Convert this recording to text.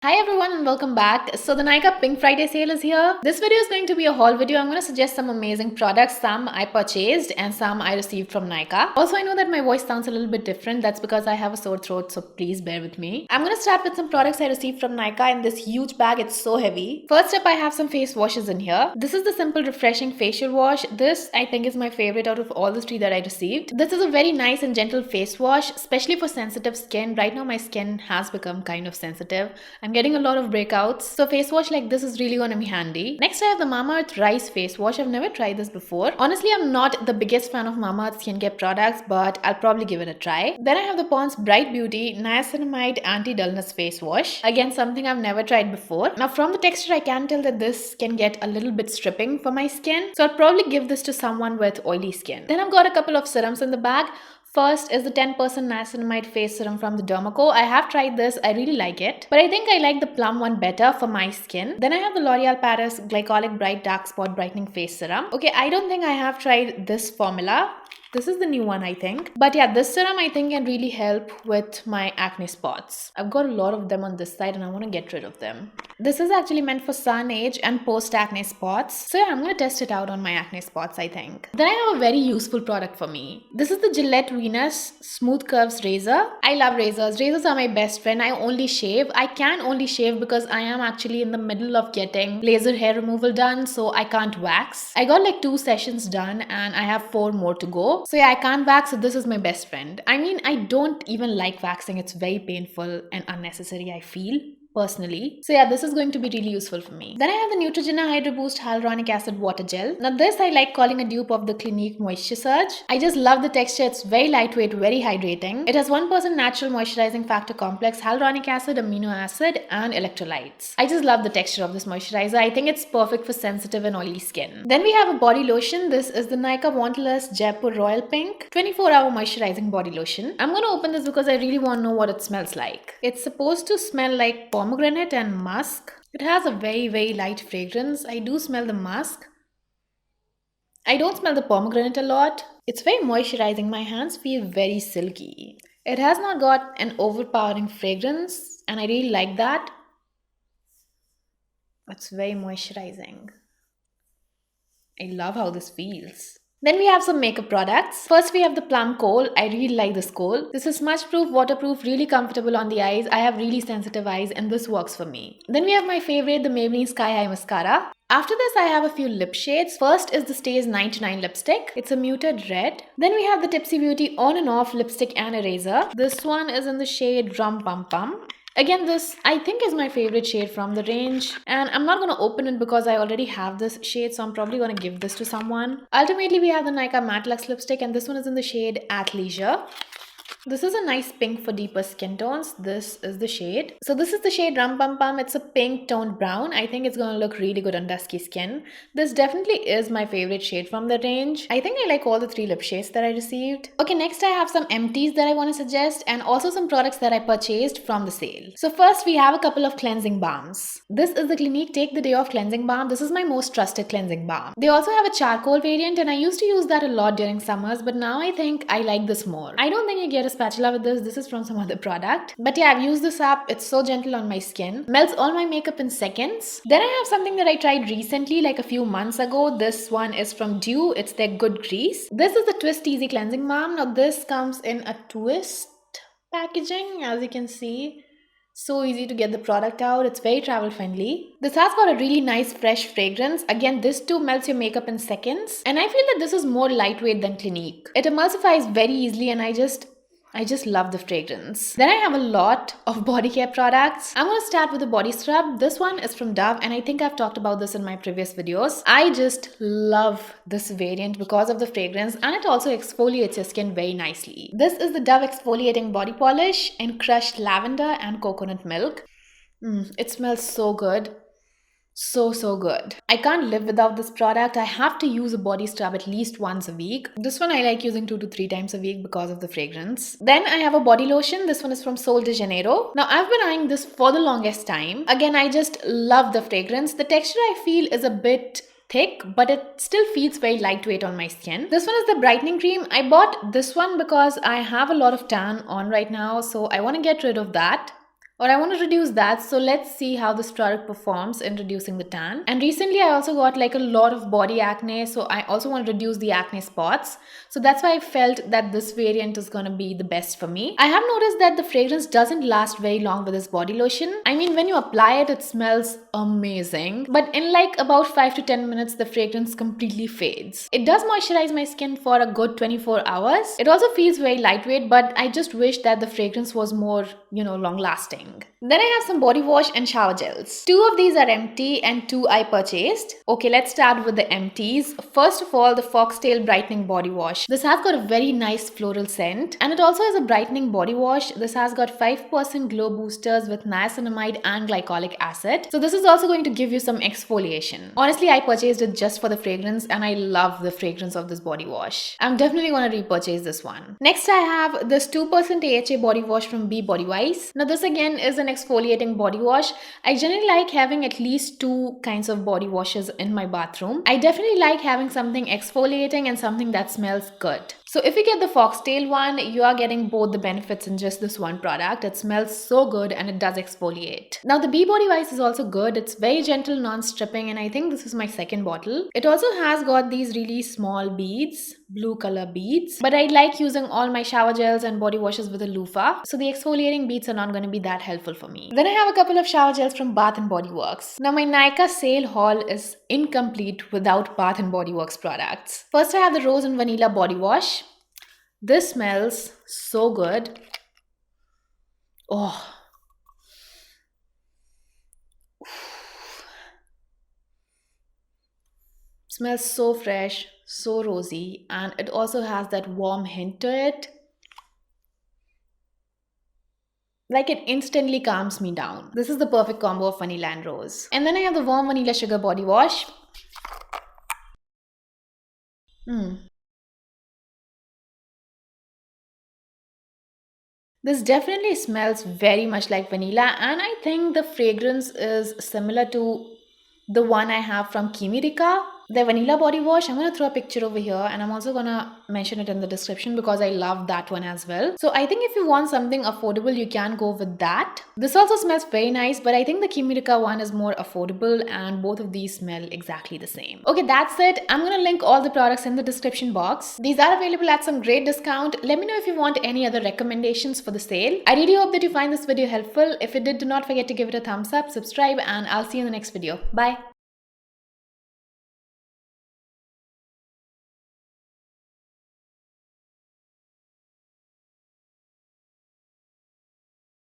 Hi everyone and welcome back. So the Nykaa Pink Friday sale is here. This video is going to be a haul video. I'm going to suggest some amazing products. Some I purchased and some I received from Nykaa. Also, I know that my voice sounds a little bit different. That's because I have a sore throat, so please bear with me. I'm going to start with some products I received from Nykaa in this huge bag. It's so heavy. First up, I have some face washes in here. This is the Simple Refreshing Facial Wash. This I think is my favorite out of all the three that I received. This is a very nice and gentle face wash, especially for sensitive skin. Right now my skin has become kind of sensitive. I'm getting a lot of breakouts, so face wash like this is really gonna be handy. Next I have the Mamaearth Rice Face Wash. I've never tried this before. Honestly, I'm not the biggest fan of Mamaearth skincare products, but I'll probably give it a try. Then I have the Pond's Bright Beauty Niacinamide Anti-Dullness Face Wash. Again, something I've never tried before. Now from the texture I can tell that this can get a little bit stripping for my skin, so I'll probably give this to someone with oily skin. Then I've got a couple of serums in the bag. First is the 10% niacinamide face serum from the Dermaco. I have tried this, I really like it, but I think I like the plum one better for my skin. Then I have the L'Oreal Paris Glycolic Bright Dark Spot Brightening Face Serum. Okay, I don't think I have tried this formula. This is the new one, I think. But yeah, this serum I think can really help with my acne spots. I've got a lot of them on this side and I want to get rid of them. This is actually meant for sun age and post acne spots. So yeah, I'm going to test it out on my acne spots, I think. Then I have a very useful product for me. This is the Gillette Venus Smooth Curves Razor. I love razors. Razors are my best friend. I only shave. I can only shave because I am actually in the middle of getting laser hair removal done, so I can't wax. I got like 2 sessions done and I have 4 more to go. So yeah, I can't wax, so this is my best friend. I mean, I don't even like waxing. It's very painful and unnecessary, I feel. Personally. So yeah, this is going to be really useful for me. Then I have the Neutrogena Hydro Boost Hyaluronic Acid Water Gel. Now this I like calling a dupe of the Clinique Moisture Surge. I just love the texture. It's very lightweight, very hydrating. It has 1% natural moisturizing factor complex, hyaluronic acid, amino acid, and electrolytes. I just love the texture of this moisturizer. I think it's perfect for sensitive and oily skin. Then we have a body lotion. This is the Nykaa Wanderlust Jaipur Royal Pink 24-hour moisturizing body lotion. I'm going to open this because I really want to know what it smells like. It's supposed to smell like pomegranate and musk. It has a very light fragrance. I do smell the musk. I don't smell the pomegranate a lot. It's very moisturizing. My hands feel very silky. It has not got an overpowering fragrance and I really like that. It's very moisturizing. I love how this feels. Then we have some makeup products. First we have the Plum Kohl. I really like this kohl. This is smudge proof, waterproof, really comfortable on the eyes. I have really sensitive eyes and this works for me. Then we have my favorite, the Maybelline Sky High Mascara. After this I have a few lip shades. First is the Stays 99 lipstick. It's a muted red. Then we have the Tipsy Beauty On and Off lipstick and eraser. This one is in the shade Rum Pum Pum. Again, this I think is my favorite shade from the range, and I'm not going to open it because I already have this shade, so I'm probably going to give this to someone. Ultimately, we have the Nykaa Matte Luxe lipstick, and this one is in the shade Athleisure. This is a nice pink for deeper skin tones. This is the shade. So this is the shade Rum Pum Pum. It's a pink toned brown. I think it's going to look really good on dusky skin. This definitely is my favorite shade from the range. I think I like all the 3 lip shades that I received. Okay, next I have some empties that I want to suggest and also some products that I purchased from the sale. So first we have a couple of cleansing balms. This is the Clinique Take the Day Off cleansing balm. This is my most trusted cleansing balm. They also have a charcoal variant and I used to use that a lot during summers, but now I think I like this more. I don't think you get a spatula with this. This is from some other product, but yeah, I've used this up. It's so gentle on my skin, melts all my makeup in seconds. Then I have something that I tried recently, like a few months ago. This one is from Dew. It's their Good Grease. This is the Twist Easy cleansing balm. Now this comes in a twist packaging, as you can see. So easy to get the product out. It's very travel friendly. This has got a really nice fresh fragrance. Again, this too melts your makeup in seconds. And I feel that this is more lightweight than Clinique. It emulsifies very easily and I just love the fragrance. Then I have a lot of body care products. I'm going to start with the body scrub. This one is from Dove and I think I've talked about this in my previous videos. I just love this variant because of the fragrance and it also exfoliates your skin very nicely. This is the Dove Exfoliating Body Polish in crushed lavender and coconut milk. It smells so good. So good. I can't live without this product. I have to use a body scrub at least once a week. This one I like using 2 to 3 times a week because of the fragrance. Then I have a body lotion. This one is from Sol de Janeiro. Now I've been eyeing this for the longest time. Again, I just love the fragrance. The texture I feel is a bit thick, but it still feels very lightweight on my skin. This one is the brightening cream. I bought this one because I have a lot of tan on right now, so I want to get rid of that. or I want to reduce that. So let's see how this product performs in reducing the tan. And recently I also got like a lot of body acne, so I also want to reduce the acne spots. So that's why I felt that this variant is going to be the best for me. I have noticed that the fragrance doesn't last very long with this body lotion. I mean, when you apply it, it smells amazing, but in like about 5 to 10 minutes the fragrance completely fades. It does moisturize my skin for a good 24 hours. It also feels very lightweight, but I just wish that the fragrance was more, long lasting. Then I have some body wash and shower gels. 2 of these are empty and 2 I purchased. Okay, let's start with the empties. First of all, the Foxtail Brightening Body Wash. This has got a very nice floral scent, and it also has a brightening body wash. This has got 5% glow boosters with niacinamide and glycolic acid. So this is also going to give you some exfoliation. Honestly, I purchased it just for the fragrance and I love the fragrance of this body wash. I'm definitely going to repurchase this one. Next, I have this 2% AHA body wash from Be Body Wise. Now this again is an exfoliating body wash. I generally like having at least 2 kinds of body washes in my bathroom. I definitely like having something exfoliating and something that smells good. So if you get the Foxtail one, you are getting both the benefits in just this one product. It smells so good and it does exfoliate. Now the Be Body Wise is also good. It's very gentle, non-stripping, and I think this is my second bottle. It also has got these really small beads, blue color beads, but I like using all my shower gels and body washes with a loofah, so the exfoliating beads are not going to be that helpful for me. Then I have a couple of shower gels from Bath & Body Works. Now my Nykaa sale haul is incomplete without Bath & Body Works products. First I have the Rose and Vanilla Body Wash. This smells so good. Oh. Smells so fresh, so rosy, and it also has that warm hint to it. Like, it instantly calms me down. This is the perfect combo of vanilla and rose. And then I have the Warm Vanilla Sugar Body Wash. This definitely smells very much like vanilla, and I think the fragrance is similar to the one I have from Kimirika. The vanilla body wash, I'm going to throw a picture over here, and I'm also going to mention it in the description because I love that one as well. So I think if you want something affordable, you can go with that. This also smells very nice, but I think the Kimirika one is more affordable, and both of these smell exactly the same. Okay, that's it. I'm going to link all the products in the description box. These are available at some great discount. Let me know if you want any other recommendations for the sale. I really hope that you find this video helpful. If it did, do not forget to give it a thumbs up, subscribe, and I'll see you in the next video. Bye.